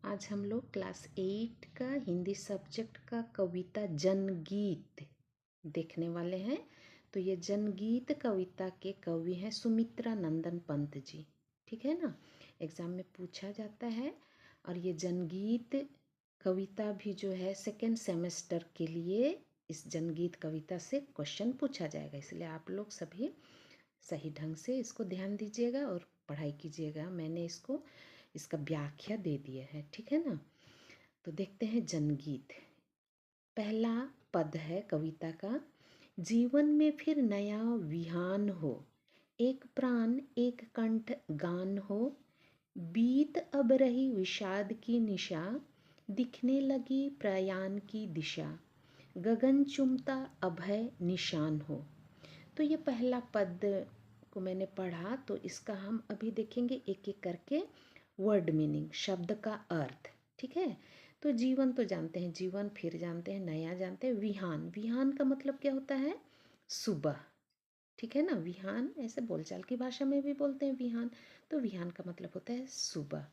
आज हम लोग क्लास 8 का हिंदी सब्जेक्ट का कविता जनगीत देखने वाले हैं। तो ये जनगीत कविता के कवि हैं सुमित्रा नंदन पंत जी। ठीक है ना, एग्ज़ाम में पूछा जाता है। और ये जनगीत कविता भी जो है सेकेंड सेमेस्टर के लिए इस जनगीत कविता से क्वेश्चन पूछा जाएगा, इसलिए आप लोग सभी सही ढंग से इसको ध्यान दीजिएगा और पढ़ाई कीजिएगा। मैंने इसका व्याख्या दे दिया है, ठीक है ना। तो देखते हैं जनगीत। पहला पद है कविता का, जीवन में फिर नया विहान हो, एक प्राण एक कंठ गान हो, बीत अब रही विषाद की निशा, दिखने लगी प्रयाण की दिशा, गगन चुमता अभय निशान हो। तो ये पहला पद को मैंने पढ़ा, तो इसका हम अभी देखेंगे एक एक करके वर्ड मीनिंग, शब्द का अर्थ। ठीक है, तो जीवन तो जानते हैं, जीवन फिर जानते हैं, नया जानते हैं। विहान, विहान का मतलब क्या होता है? सुबह। ठीक है ना, विहान ऐसे बोलचाल की भाषा में भी बोलते हैं विहान। तो विहान का मतलब होता है सुबह।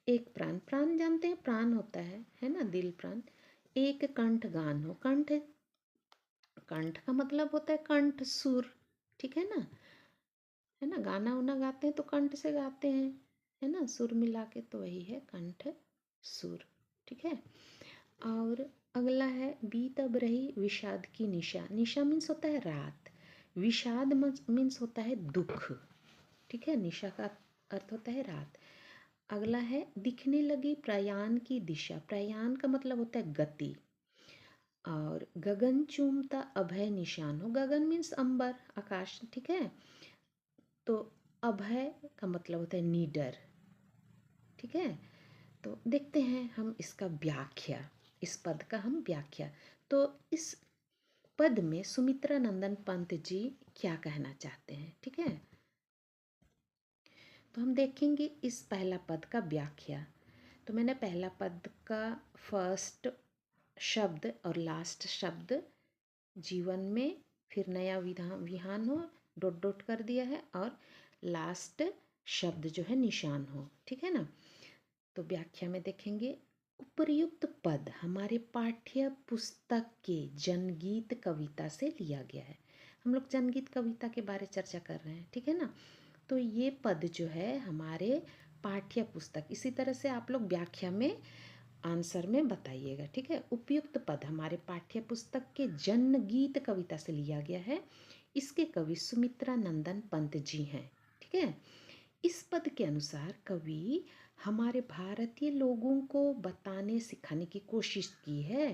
एक प्राण, प्राण जानते हैं, प्राण होता है ना, दिल प्राण। एक कंठ गान हो, कंठ, कंठ का मतलब होता है कंठ सुर। ठीक है ना, गाना उना गाते हैं तो कंठ से गाते हैं, है ना, सुर मिला के, तो वही है कंठ सुर। ठीक है, और अगला है बीत अब रही विषाद की निशा। निशा मीन्स होता है रात, विषाद मीन्स होता है दुख। ठीक है, निशा का अर्थ होता है रात। अगला है दिखने लगी प्रयाण की दिशा। प्रयाण का मतलब होता है गति। और गगन चूमता अभय निशान हो, गगन मीन्स अंबर, आकाश। ठीक है, तो अभय का मतलब होता है निडर। ठीक है, तो देखते हैं हम इसका व्याख्या, इस पद का हम व्याख्या। तो इस पद में सुमित्रा नंदन पंत जी क्या कहना चाहते हैं, ठीक है। तो हम देखेंगे इस पहला पद का व्याख्या। तो मैंने पहला पद का फर्स्ट शब्द और लास्ट शब्द, जीवन में फिर नया विहान हो, डॉट डॉट कर दिया है, और लास्ट शब्द जो है निशान हो। ठीक है ना, तो व्याख्या में देखेंगे, उपर्युक्त पद हमारे पाठ्य पुस्तक के जनगीत कविता से लिया गया है। हम लोग जनगीत कविता के बारे चर्चा कर रहे हैं, ठीक है ना। तो ये पद जो है हमारे पाठ्य पुस्तक, इसी तरह से आप लोग व्याख्या में आंसर में बताइएगा। ठीक है, उपयुक्त पद हमारे पाठ्य पुस्तक के जनगीत कविता से लिया गया है। इसके कवि सुमित्रा नंदन पंत जी हैं। ठीक है, इस पद के अनुसार कवि हमारे भारतीय लोगों को बताने सिखाने की कोशिश की है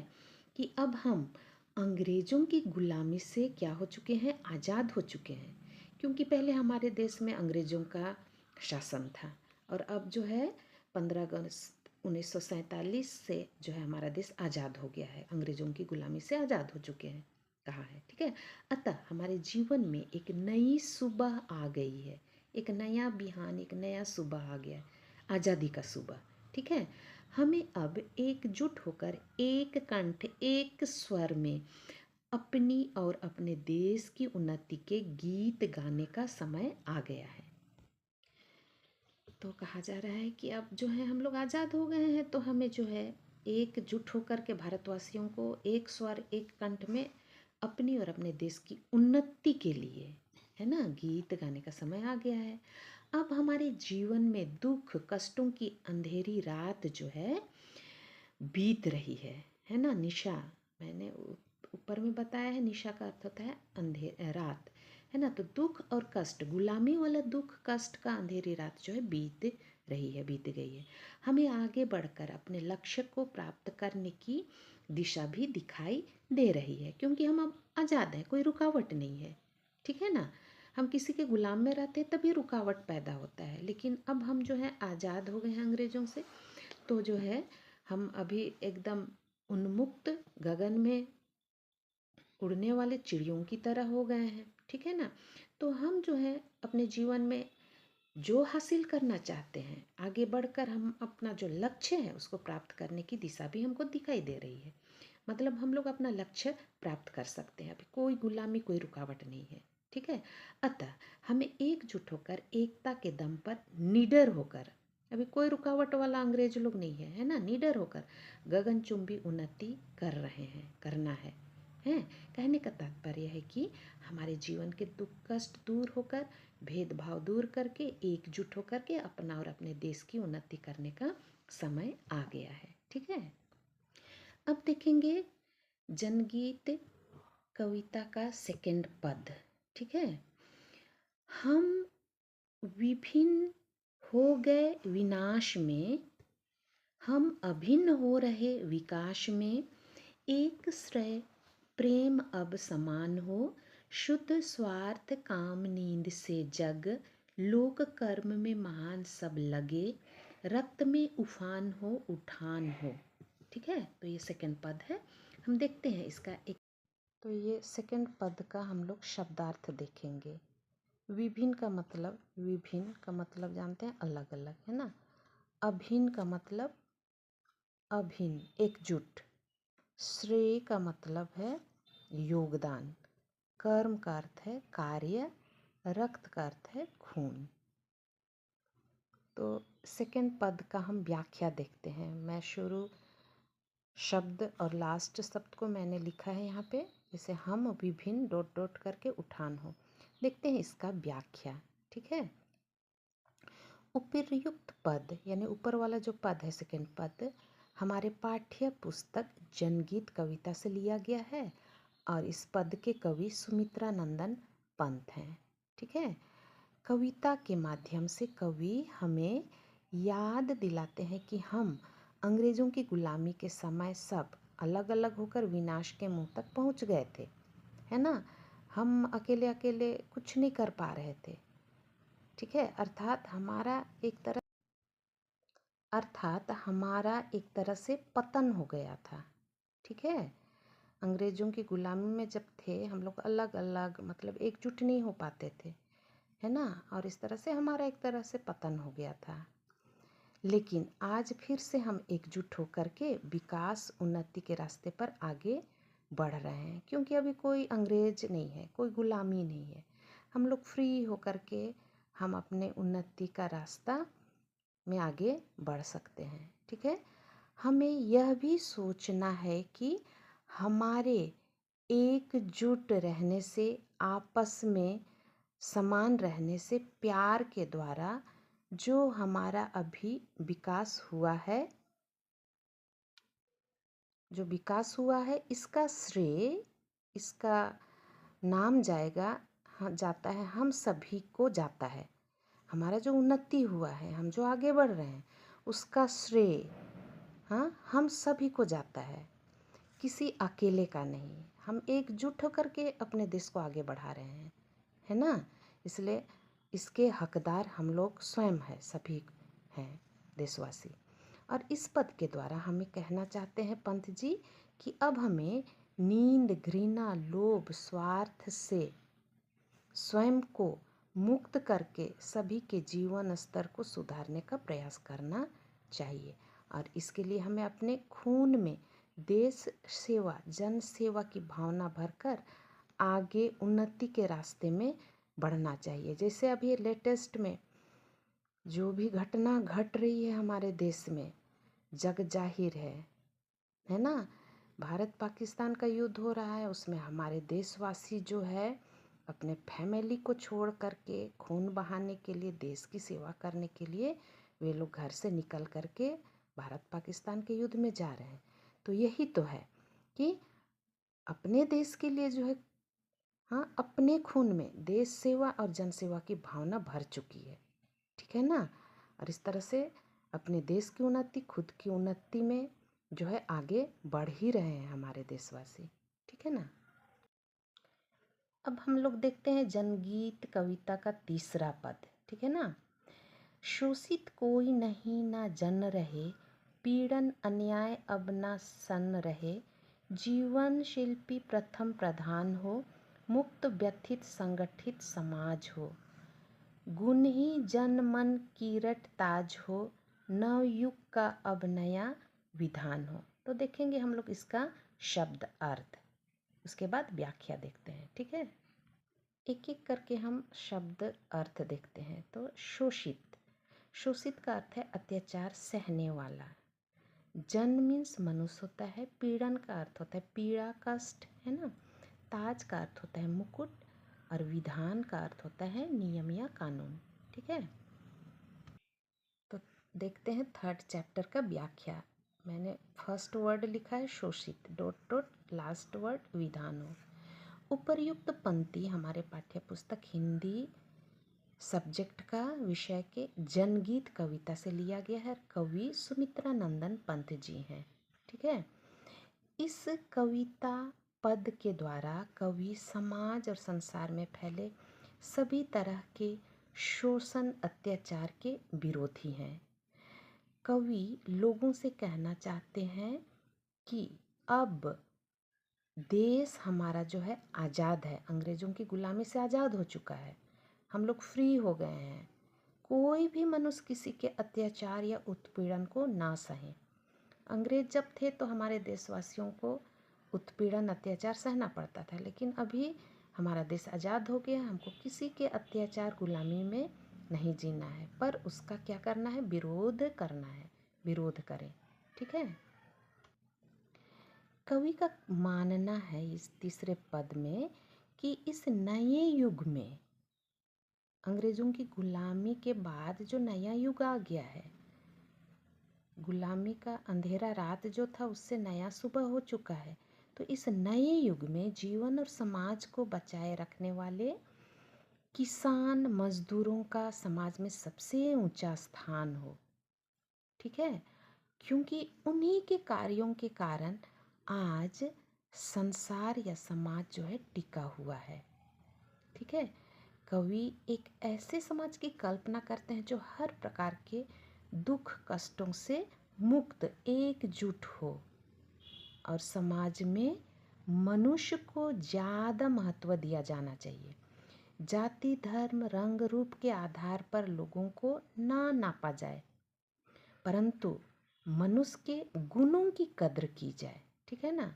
कि अब हम अंग्रेज़ों की गुलामी से क्या हो चुके हैं, आज़ाद हो चुके हैं। क्योंकि पहले हमारे देश में अंग्रेज़ों का शासन था, और अब जो है 15 अगस्त 1947 से जो है हमारा देश आज़ाद हो गया है, अंग्रेज़ों की गुलामी से आज़ाद हो चुके हैं, कहा है। ठीक है, अतः हमारे जीवन में एक नई सुबह आ गई है, एक नया बिहान, एक नया सुबह आ गया है, आज़ादी का सुबह। ठीक है, हमें अब एकजुट होकर एक कंठ एक स्वर में अपनी और अपने देश की उन्नति के गीत गाने का समय आ गया है। तो कहा जा रहा है कि अब जो है हम लोग आज़ाद हो गए हैं, तो हमें जो है एकजुट होकर के भारतवासियों को एक स्वर एक कंठ में अपनी और अपने देश की उन्नति के लिए, है ना, गीत गाने का समय आ गया है। अब हमारे जीवन में दुख कष्टों की अंधेरी रात जो है बीत रही है ना। निशा मैंने ऊपर में बताया है, निशा का अर्थ होता है रात, है ना। तो दुख और कष्ट, गुलामी वाला दुख कष्ट का अंधेरी रात जो है बीत रही है, बीत गई है। हमें आगे बढ़कर अपने लक्ष्य को प्राप्त करने की दिशा भी दिखाई दे रही है, क्योंकि हम अब आज़ाद हैं, कोई रुकावट नहीं है। ठीक है ना, हम किसी के गुलाम में रहते हैं तभी रुकावट पैदा होता है, लेकिन अब हम जो है आज़ाद हो गए हैं अंग्रेज़ों से, तो जो है हम अभी एकदम उन्मुक्त गगन में उड़ने वाले चिड़ियों की तरह हो गए हैं। ठीक है ना, तो हम जो है अपने जीवन में जो हासिल करना चाहते हैं, आगे बढ़कर हम अपना जो लक्ष्य है उसको प्राप्त करने की दिशा भी हमको दिखाई दे रही है। मतलब हम लोग अपना लक्ष्य प्राप्त कर सकते हैं, अभी कोई गुलामी, कोई रुकावट नहीं है। ठीक है, अतः हमें एकजुट होकर एकता के दम पर निडर होकर अभी कोई रुकावट वाला अंग्रेज लोग नहीं है, है ना। निडर होकर गगनचुंबी उन्नति कर रहे हैं, करना है। कहने का तात्पर्य है कि हमारे जीवन के दुख कष्ट दूर होकर, भेदभाव दूर करके, एकजुट होकर के अपना और अपने देश की उन्नति करने का समय आ गया है। ठीक है, अब देखेंगे जनगीत कविता का सेकंड पद। ठीक है, हम विभिन्न हो गए विनाश में, हम अभिन्न हो रहे विकास में, एक श्रेय प्रेम अब समान हो, शुद्ध स्वार्थ काम नींद से जग, लोक कर्म में महान सब लगे, रक्त में उफान हो उठान हो। ठीक है, तो ये सेकंड पद है। हम देखते हैं इसका एक, तो ये सेकंड पद का हम लोग शब्दार्थ देखेंगे। विभिन्न का मतलब जानते हैं अलग अलग, है ना। अभिन्न का मतलब अभिन्न, एकजुट। श्रेय का मतलब है योगदान। कर्म का अर्थ है कार्य। रक्त का अर्थ है खून। तो सेकंड पद का हम व्याख्या देखते हैं। मैं शुरू शब्द और लास्ट शब्द को मैंने लिखा है यहाँ पे, जैसे हम विभिन्न डॉट डॉट करके उठान हो। देखते हैं इसका व्याख्या। ठीक है, उपर्युक्त पद यानी ऊपर वाला जो पद है सेकंड पद, हमारे पाठ्य पुस्तक जनगीत कविता से लिया गया है और इस पद के कवि सुमित्रा नंदन पंत हैं। ठीक है, कविता के माध्यम से कवि हमें याद दिलाते हैं कि हम अंग्रेज़ों की गुलामी के समय सब अलग अलग होकर विनाश के मुंह तक पहुंच गए थे, है ना। हम अकेले अकेले कुछ नहीं कर पा रहे थे। ठीक है, अर्थात हमारा एक तरह से पतन हो गया था। ठीक है, अंग्रेज़ों की गुलामी में जब थे हम लोग अलग अलग, मतलब एकजुट नहीं हो पाते थे, है ना। और इस तरह से हमारा एक तरह से पतन हो गया था। लेकिन आज फिर से हम एकजुट होकर के विकास उन्नति के रास्ते पर आगे बढ़ रहे हैं, क्योंकि अभी कोई अंग्रेज नहीं है, कोई गुलामी नहीं है। हम लोग फ्री होकर के हम अपने उन्नति का रास्ता में आगे बढ़ सकते हैं। ठीक है, हमें यह भी सोचना है कि हमारे एकजुट रहने से, आपस में समान रहने से, प्यार के द्वारा जो हमारा अभी विकास हुआ है, इसका श्रेय, इसका नाम जाता है हम सभी को जाता है। हमारा जो उन्नति हुआ है, हम जो आगे बढ़ रहे हैं, उसका श्रेय हम सभी को जाता है, किसी अकेले का नहीं। हम एकजुट होकर के अपने देश को आगे बढ़ा रहे हैं, है ना। इसलिए इसके हकदार हम लोग स्वयं हैं, सभी हैं देशवासी। और इस पद के द्वारा हमें कहना चाहते हैं पंत जी कि अब हमें नींद, घृणा, लोभ, स्वार्थ से स्वयं को मुक्त करके सभी के जीवन स्तर को सुधारने का प्रयास करना चाहिए। और इसके लिए हमें अपने खून में देश सेवा, जन सेवा की भावना भरकर आगे उन्नति के रास्ते में बढ़ना चाहिए। जैसे अभी लेटेस्ट में जो भी घटना घट रही है हमारे देश में, जग जाहिर है ना। भारत पाकिस्तान का युद्ध हो रहा है, उसमें हमारे देशवासी जो है अपने फैमिली को छोड़ करके खून बहाने के लिए, देश की सेवा करने के लिए वे लोग घर से निकल करके भारत पाकिस्तान के युद्ध में जा रहे हैं। तो यही तो है कि अपने देश के लिए जो है, अपने खून में देश सेवा और जन सेवा की भावना भर चुकी है। ठीक है ना। और इस तरह से अपने देश की उन्नति, खुद की उन्नति में जो है आगे बढ़ ही रहे हैं हमारे देशवासी। ठीक है ना। अब हम लोग देखते हैं जनगीत कविता का तीसरा पद। ठीक है ना। शोषित कोई नहीं ना जन रहे, पीड़न अन्याय अब ना सन रहे, जीवन शिल्पी प्रथम प्रधान हो, मुक्त व्यथित संगठित समाज हो, गुण ही जन मन कीरट ताज हो, नव युग का अब नया विधान हो। तो देखेंगे हम लोग इसका शब्द अर्थ, उसके बाद व्याख्या देखते हैं। ठीक है, एक एक करके हम शब्द अर्थ देखते हैं। तो शोषित, शोषित का अर्थ है अत्याचार सहने वाला। जन मीन्स मनुष्य होता है। पीड़न का अर्थ होता है पीड़ा, कष्ट, है ना। ताज का अर्थ होता है मुकुट, और विधान का अर्थ होता है नियम या कानून। ठीक है, तो देखते हैं थर्ड चैप्टर का व्याख्या। मैंने फर्स्ट वर्ड लिखा है शोषित, डॉट डॉट, लास्ट वर्ड विधानो। उपर्युक्त पंक्ति हमारे पाठ्य पुस्तक हिंदी सब्जेक्ट का विषय के जनगीत कविता से लिया गया है। कवि सुमित्रा नंदन पंत जी हैं। ठीक है, इस कविता पद के द्वारा कवि समाज और संसार में फैले सभी तरह के शोषण अत्याचार के विरोधी हैं। कवि लोगों से कहना चाहते हैं कि अब देश हमारा जो है आज़ाद है, अंग्रेज़ों की गुलामी से आज़ाद हो चुका है, हम लोग फ्री हो गए हैं। कोई भी मनुष्य किसी के अत्याचार या उत्पीड़न को ना सहे। अंग्रेज जब थे तो हमारे देशवासियों को उत्पीड़न अत्याचार सहना पड़ता था, लेकिन अभी हमारा देश आज़ाद हो गया, हमको किसी के अत्याचार गुलामी में नहीं जीना है, पर उसका क्या करना है, विरोध करना है, विरोध करें। ठीक है, कवि का मानना है इस तीसरे पद में कि इस नए युग में अंग्रेज़ों की गुलामी के बाद जो नया युग आ गया है, गुलामी का अंधेरा रात जो था उससे नया सुबह हो चुका है, तो इस नए युग में जीवन और समाज को बचाए रखने वाले किसान मजदूरों का समाज में सबसे ऊंचा स्थान हो। ठीक है, क्योंकि उन्हीं के कार्यों के कारण आज संसार या समाज जो है टिका हुआ है। ठीक है, कवि एक ऐसे समाज की कल्पना करते हैं जो हर प्रकार के दुख कष्टों से मुक्त, एकजुट हो, और समाज में मनुष्य को ज़्यादा महत्व दिया जाना चाहिए। जाति, धर्म, रंग, रूप के आधार पर लोगों को ना नापा जाए, परंतु मनुष्य के गुणों की कद्र की जाए। ठीक है ना,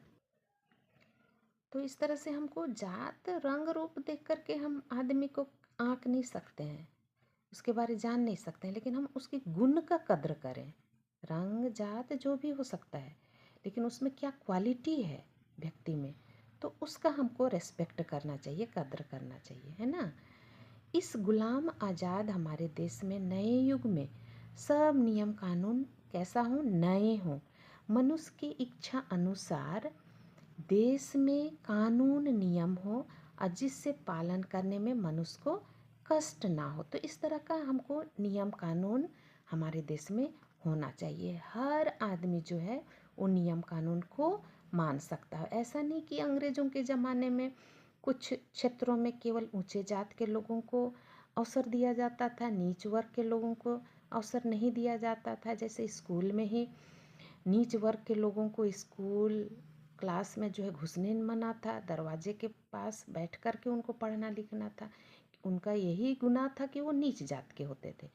तो इस तरह से हमको जात, रंग, रूप देख करके हम आदमी को आंक नहीं सकते हैं, उसके बारे जान नहीं सकते हैं, लेकिन हम उसके गुण का कद्र करें। रंग, जात जो भी हो सकता है, लेकिन उसमें क्या क्वालिटी है व्यक्ति में, तो उसका हमको रेस्पेक्ट करना चाहिए, कद्र करना चाहिए, है ना। इस गुलाम आज़ाद हमारे देश में नए युग में सब नियम कानून कैसा हो, नए हों, मनुष्य की इच्छा अनुसार देश में कानून नियम हो, और जिससे पालन करने में मनुष्य को कष्ट ना हो। तो इस तरह का हमको नियम कानून हमारे देश में होना चाहिए। हर आदमी जो है वो नियम कानून को मान सकता है। ऐसा नहीं कि अंग्रेज़ों के ज़माने में कुछ क्षेत्रों में केवल ऊंचे जात के लोगों को अवसर दिया जाता था, नीच वर्ग के लोगों को अवसर नहीं दिया जाता था। जैसे स्कूल में ही नीच वर्ग के लोगों को स्कूल क्लास में जो है घुसने मना था, दरवाजे के पास बैठ कर के उनको पढ़ना लिखना था। उनका यही गुनाह था कि वो नीच जात के होते थे,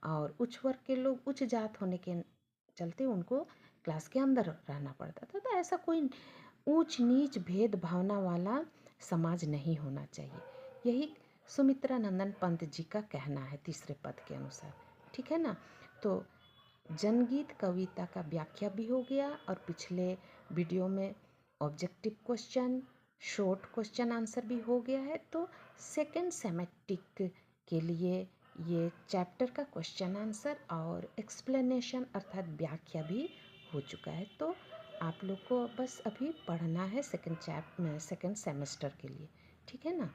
और उच्च वर्ग के लोग उच्च जात होने के चलते उनको क्लास के अंदर रहना पड़ता था। तो ऐसा कोई ऊंच नीच भेद भावना वाला समाज नहीं होना चाहिए। यही सुमित्रा नंदन पंत जी का कहना है तीसरे पद के अनुसार। ठीक है ना, तो जनगीत कविता का व्याख्या भी हो गया, और पिछले वीडियो में objective question, short question answer भी हो गया है। तो सेकंड सेमेस्टिक के लिए ये चैप्टर का क्वेश्चन आंसर और एक्सप्लेनेशन अर्थात व्याख्या भी हो चुका है। तो आप लोग को बस अभी पढ़ना है सेकंड सेमेस्टर के लिए। ठीक है ना।